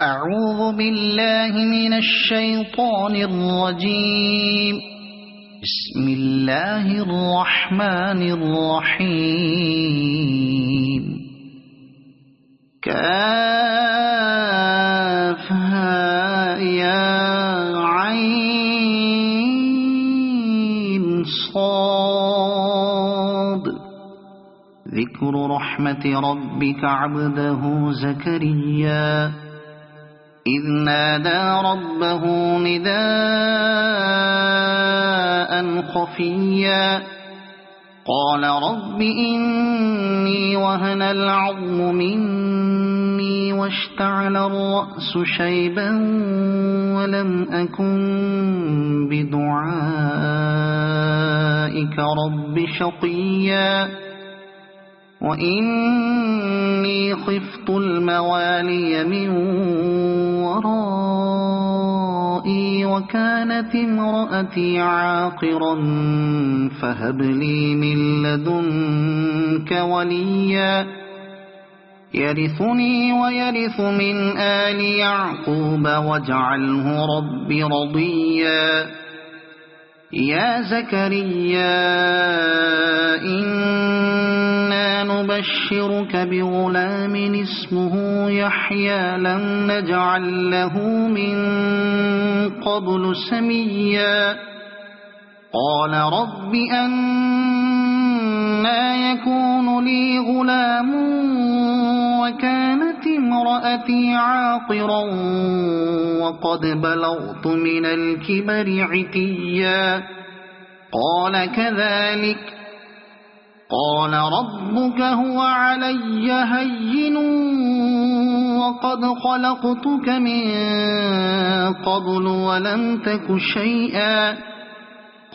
أعوذ بالله من الشيطان الرجيم. بسم الله الرحمن الرحيم. كافها يا عين صاد. ذكر رحمة ربك عبده زكريا إذ نادى ربه نداء خفيا قال رب إني وهن العظم مني واشتعل الرأس شيبا ولم أكن بدعائك رب شقيا وإني خفت الموالي من ورائي وكانت امرأتي عاقرا فهب لي من لدنك وليا يرثني ويرث من آل يعقوب واجعله رب رضيا. يا زكريا إنا نبشرك بغلام اسمه يحيى لم نجعل له من قبل سميا قال رب أنى يكون لي غلام وكانت امرأتي عاقرا وقد بلغت من الكبر عتيا قال كذلك قال ربك هو علي هين وقد خلقتك من قبل ولم تك شيئا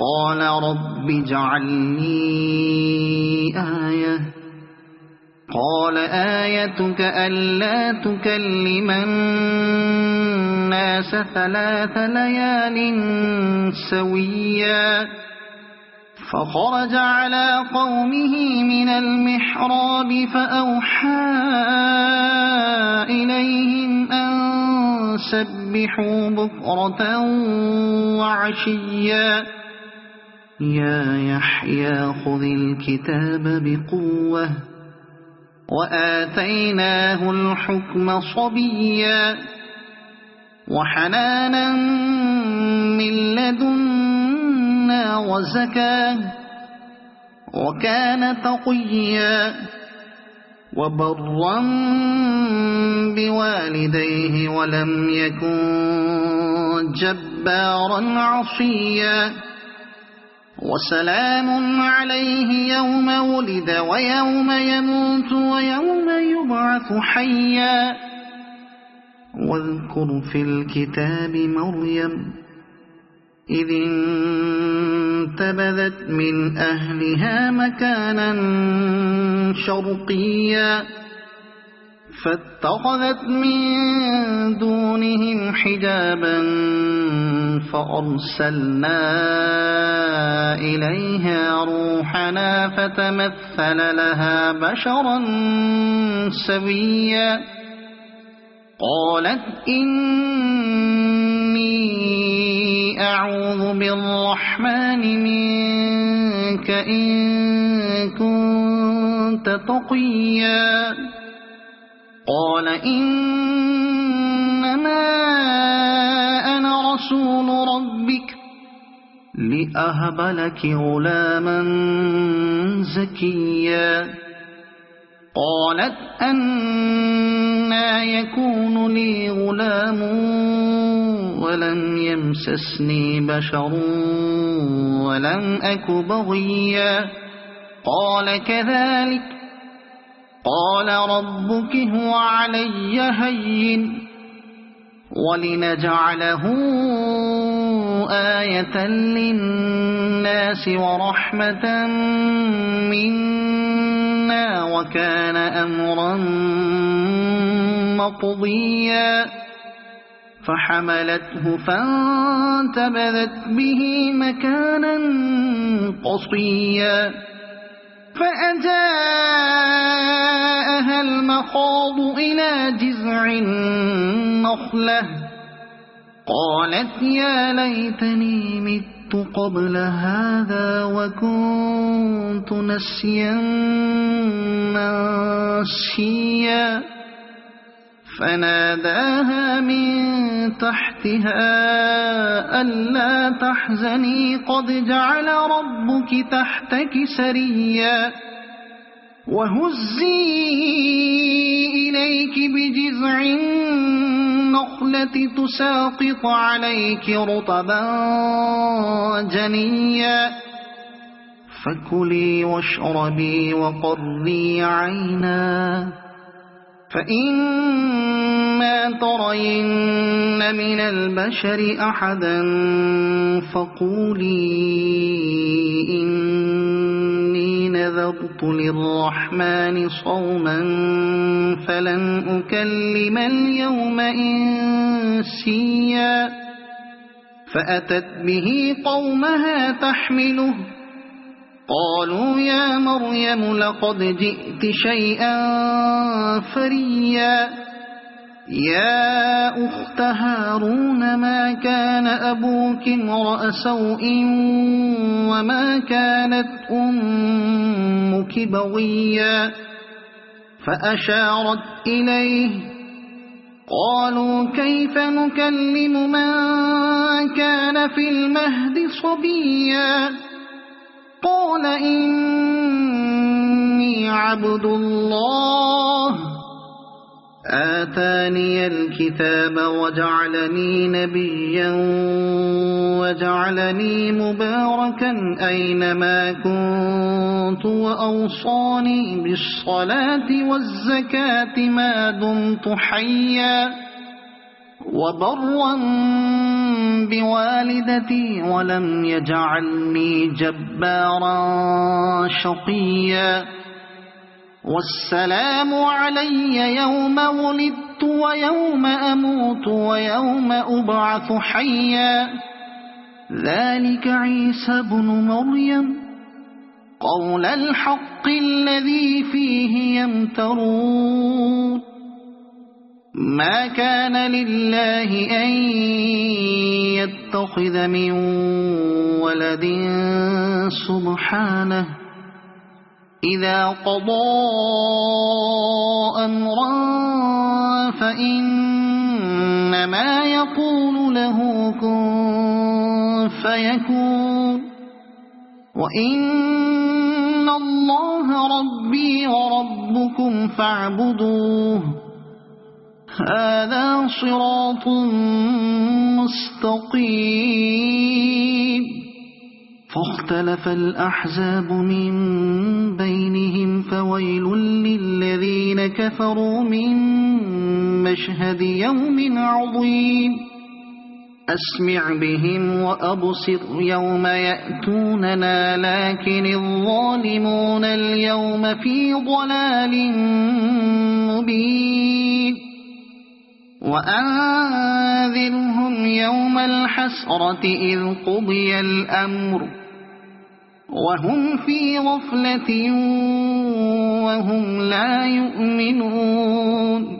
قال رب اجعل لي آية قال آيتك ألا تكلم الناس 3 ليال سويا فخرج على قومه من المحراب فأوحى إليهم أن سبحوا بكرة وعشيا يا يحيى خذ الكتاب بقوة وآتيناه الحكم صبيا وحنانا من لدنا وزكاة وكان تقيا وبرا بوالديه ولم يكن جبارا عصيا وسلام عليه يوم ولد ويوم يموت ويوم يبعث حيا واذكر في الكتاب مريم إذ انتبذت من أهلها مكانا شرقيا فاتخذت من دونهم حجابا فأرسلنا إليها روحنا فتمثل لها بشرا سويا قالت إني أعوذ بالرحمن منك إن كنت تقيا قال إنما أنا رسول ربك لأهب لك غلاما زكيا قالت أنى يكون لي غلام ولم يمسسني بشر ولم أك بغيا قال كذلك قال ربك هو علي هين ولنجعله آية للناس ورحمة منا وكان أمرا مقضيا فحملته فانتبذت به مكانا قصيا فأجاءها المخاض إلى جذع النخلة قالت يا ليتني مت قبل هذا وكنت نسيا منسيا فناداها من تحتها ألا تحزني قد جعل ربك تحتك سريا وهزي إليك بجذع النخلة تساقط عليك رطبا جنيا فكلي واشربي وقري عينا فإما ترين من البشر أحدا فقولي إني نذرت للرحمن صوما فلن أكلم اليوم إنسيا فأتت به قومها تحمله قالوا يا مريم لقد جئت شيئا فريا يا أخت هارون ما كان أبوك امرأ سوء وما كانت أمك بغيا فأشارت إليه قالوا كيف نكلم من كان في المهد صبيا قال إني عبد الله آتاني الكتاب وجعلني نبيا وجعلني مباركا أينما كنت وأوصاني بالصلاة والزكاة ما دمت حيا وبرا بوالدتي ولم يجعلني جبارا شقيا والسلام علي يوم ولدت ويوم أموت ويوم أبعث حيا ذلك عيسى بن مريم قول الحق الذي فيه يمترون ما كان لله أن يتخذ من ولد سبحانه إذا قضى أمرا فإنما يقول له كن فيكون وإن الله ربي وربكم فاعبدوه هذا صراط مستقيم فاختلف الأحزاب من بينهم فويل للذين كفروا من مشهد يوم عظيم أسمع بهم وأبصر يوم يأتوننا لكن الظالمون اليوم في ضلال مبين وأنذرهم يوم الحسرة إذ قضي الأمر وهم في غفلة وهم لا يؤمنون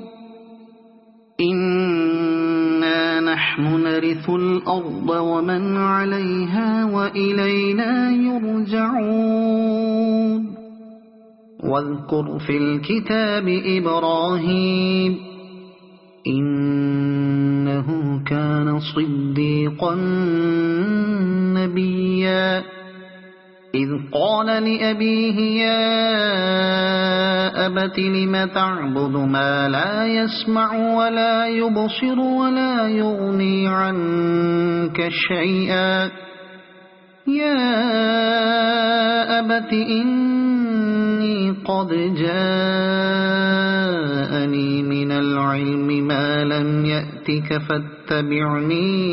إنا نحن نرث الأرض ومن عليها وإلينا يرجعون واذكر في الكتاب إبراهيم إنه كان صديقا نبيا إذ قال لأبيه يا أبت لم تعبد ما لا يسمع ولا يبصر ولا يغني عنك شيئا يا أبت إني قد جاءني من العلم ما لم يأتك فاتبعني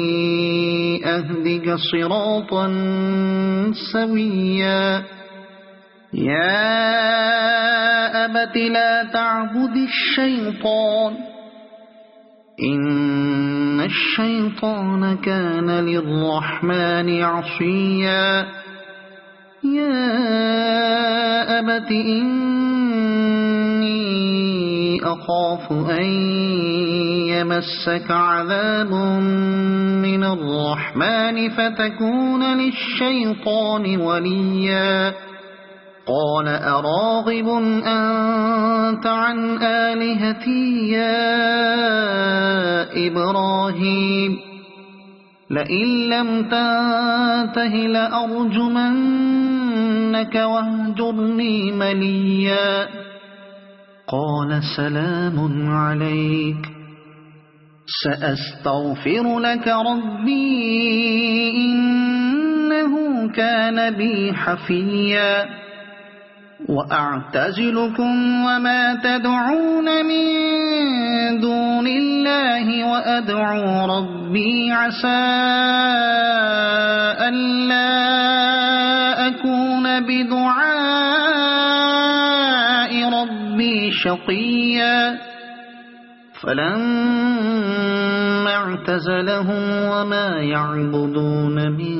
أهدك صراطا سويا يا أبت لا تعبد الشيطان إن الشيطان كان للرحمن عصيا يا أبت إني أخاف أن يمسك عذاب من الرحمن فتكون للشيطان وليا قال أراغب أنت عن آلهتي يا إبراهيم لئن لم تنته لأرجمنك واهجرني مليا قال سلام عليك سأستغفر لك ربي إنه كان بي حفيا وأعتزلكم وما تدعون من دون الله وأدعو ربي عسى ألا أكون بدعاء ربي شقيا فلما اعتزلهم وما يعبدون من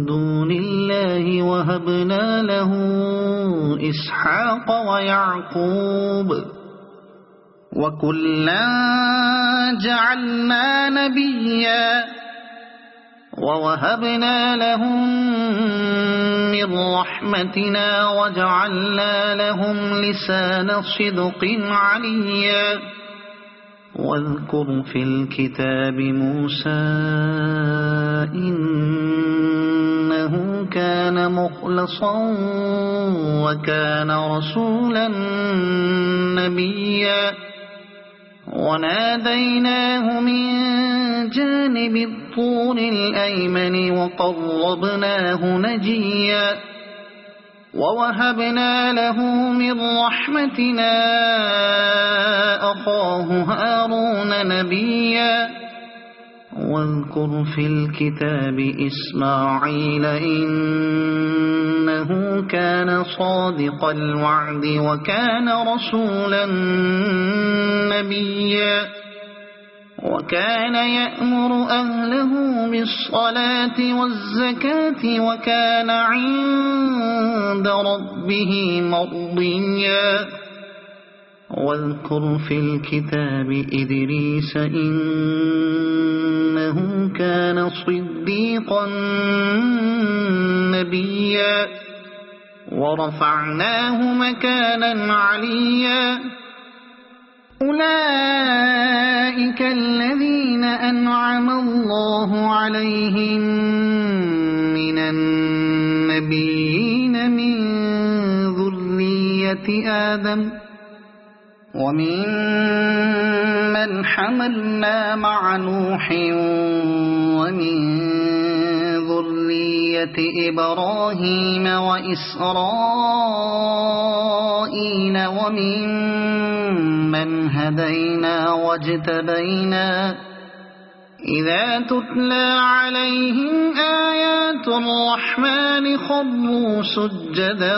دون الله وهبنا له إسحاق ويعقوب وكلا جعلنا نبيا ووهبنا لهم من رحمتنا وجعلنا لهم لسان صدق عليا واذكر في الكتاب موسى إنه كان مخلصا وكان رسولا نبيا وناديناه من جانب الطور الأيمن وقربناه نجيا ووهبنا له من رحمتنا أخاه هارون نبيا واذكر في الكتاب إسماعيل إنه كان صادق الوعد وكان رسولا نبيا وكان يأمر أهله بالصلاة والزكاة وكان عند ربه مرضيا واذكر في الكتاب إدريس إنه كان صديقا نبيا ورفعناه مكانا عليا أولئك الذين أنعم الله عليهم من النبيين من ذرية آدم ومن من حملنا مع نوح ومن ذرية إبراهيم وإسرائيل ومن من هدينا واجتبينا إذا تتلى عليهم آيات الرحمن خروا سجدا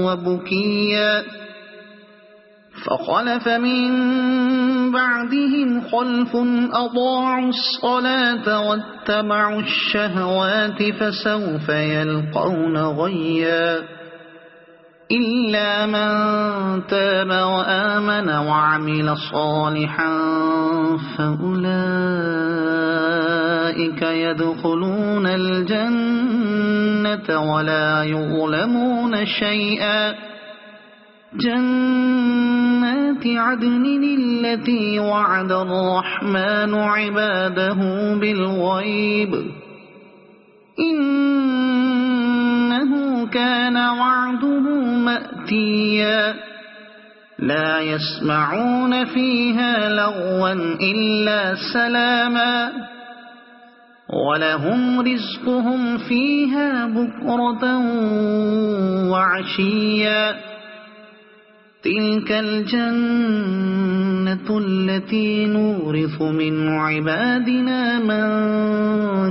وبكيا فخلف من بعدهم خلف أضاعوا الصلاة واتبعوا الشهوات فسوف يلقون غيا إلا من تاب وآمن وعمل صالحا فأولئك يدخلون الجنة ولا يظلمون شيئا جنات عدن التي وعد الرحمن عباده بالغيب إنه كان وعده مأتيا لا يسمعون فيها لغوا إلا سلاما ولهم رزقهم فيها بكرة وعشيا تلك الجنة التي نورث من عبادنا من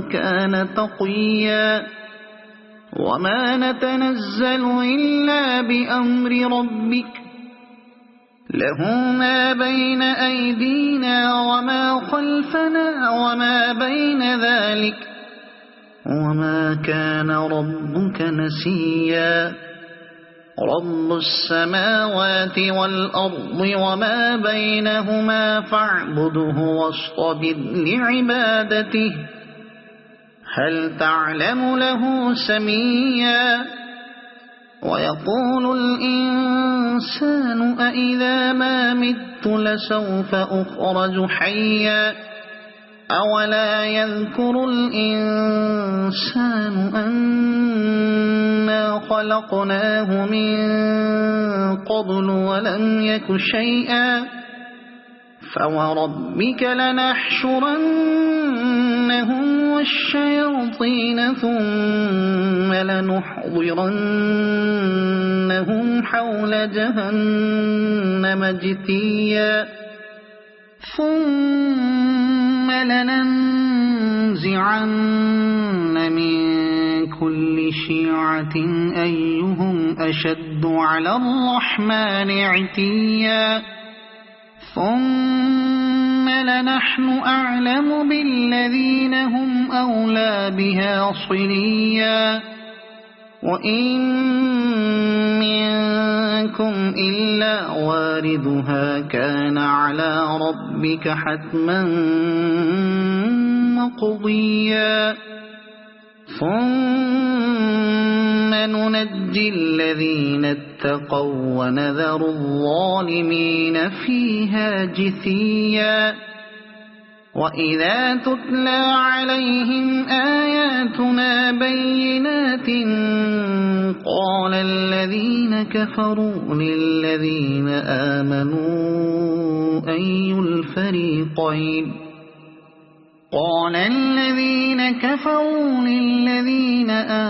كان تقيا وما نتنزل إلا بأمر ربك له ما بين أيدينا وما خلفنا وما بين ذلك وما كان ربك نسيا رب السماوات والأرض وما بينهما فاعبده واصطبر لعبادته هل تعلم له سميا ويقول الإنسان أإذا ما مت لسوف أخرج حيا أولا يذكر الإنسان أنا خلقناه من قبل ولم يك شيئا فوربك لنحشرنهم والشياطين ثم لنحضرنهم حول جهنم جثيا ثم لننزعن من كل شيعة أيهم أشد على الرحمن عتيا ثم لنحن أعلم بالذين هم أولى بها صليا وإن منكم إلا واردها كان على ربك حتما مقضيا ثم ننجي الذين اتقوا ونذر الظالمين فيها جثيا وإذا تتلى عليهم آياتنا بينات قال الذين كفروا للذين آمنوا أي الفريقين قال الذين كفروا للذين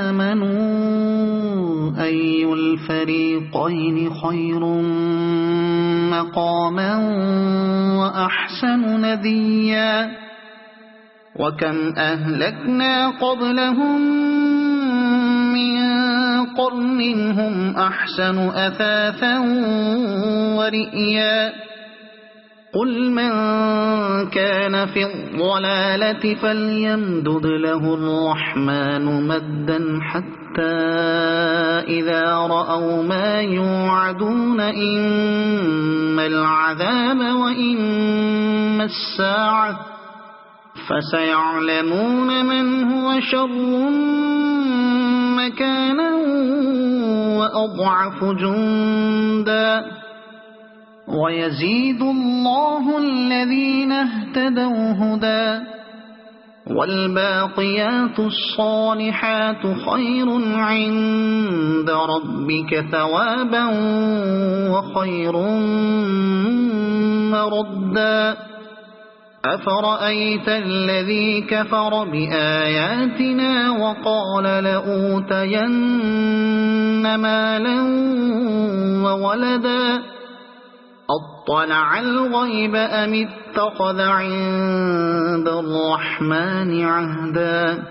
آمنوا أي الفريقين خير مقاما وأحسن نديا وكم أهلكنا قبلهم من قرن هم أحسن أثاثا ورئيا قل من كان في الضلالة فليمدد له الرحمن مدا حتى إذا رأوا ما يوعدون إما العذاب وإما الساعة فسيعلمون من هو شر مكانا وأضعف جندا ويزيد الله الذين اهتدوا هدى والباقيات الصالحات خير عند ربك ثوابا وخير مردا أفرأيت الذي كفر بآياتنا وقال لأوتين مالا وولدا أطلع الغيب أم اتخذ عند الرحمن عهدا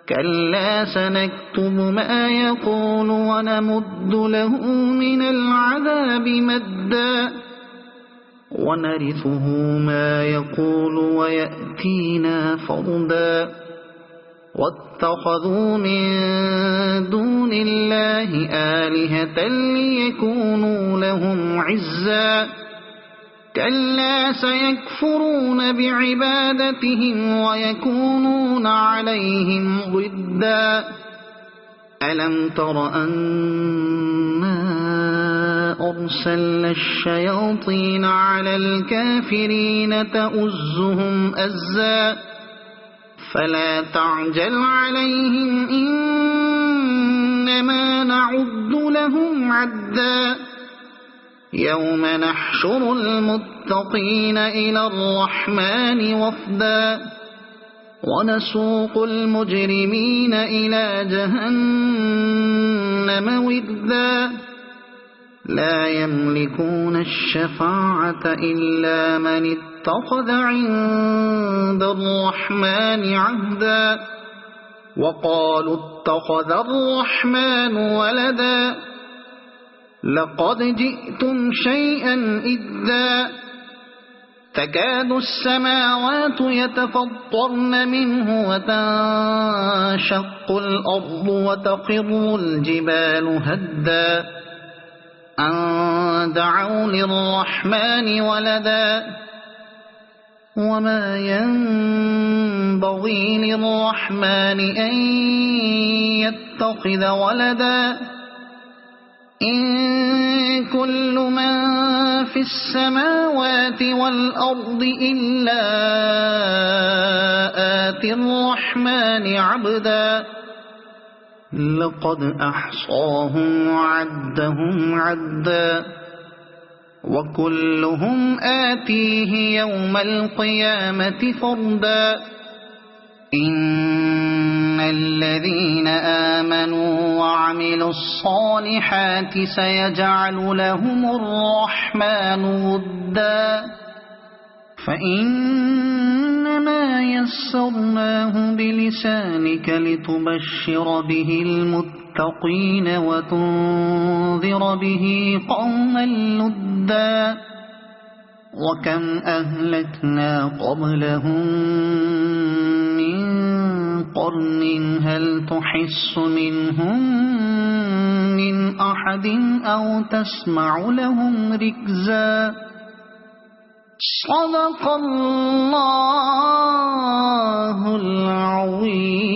كلا سنكتب ما يقول ونمد له من العذاب مدا ونرثه ما يقول ويأتينا فردا واتخذوا من دون الله آلهة ليكونوا لهم عزا كلا سيكفرون بعبادتهم ويكونون عليهم ضدا ألم تر أنا أرسلنا الشياطين على الكافرين تؤزهم أزا فلا تعجل عليهم إنما نعد لهم عدا يوم نحشر المتقين إلى الرحمن وفدا ونسوق المجرمين إلى جهنم وردا لا يملكون الشفاعة إلا من اتخذ عند الرحمن عهدا وقالوا اتخذ الرحمن ولدا لقد جئتم شيئا إدا تكاد السماوات يتفطرن منه وتنشق الأرض وتخر الجبال هدا أن دعوا للرحمن ولدا وما ينبغي للرحمن أن يتخذ ولدا إن كل من في السماوات والأرض إلا آتي الرحمن عبدا لقد أحصاهم وعدهم عدا وكلهم آتيه يوم القيامة فردا إن الذين آمنوا وعملوا الصالحات سيجعل لهم الرحمن ودا فإنما يسرناه بلسانك لتبشر به المتقين وتنذر به قوما لدا وكم أهلكنا قبلهم من قرن هل تحس منهم من أحد أو تسمع لهم ركزا صدق الله العظيم.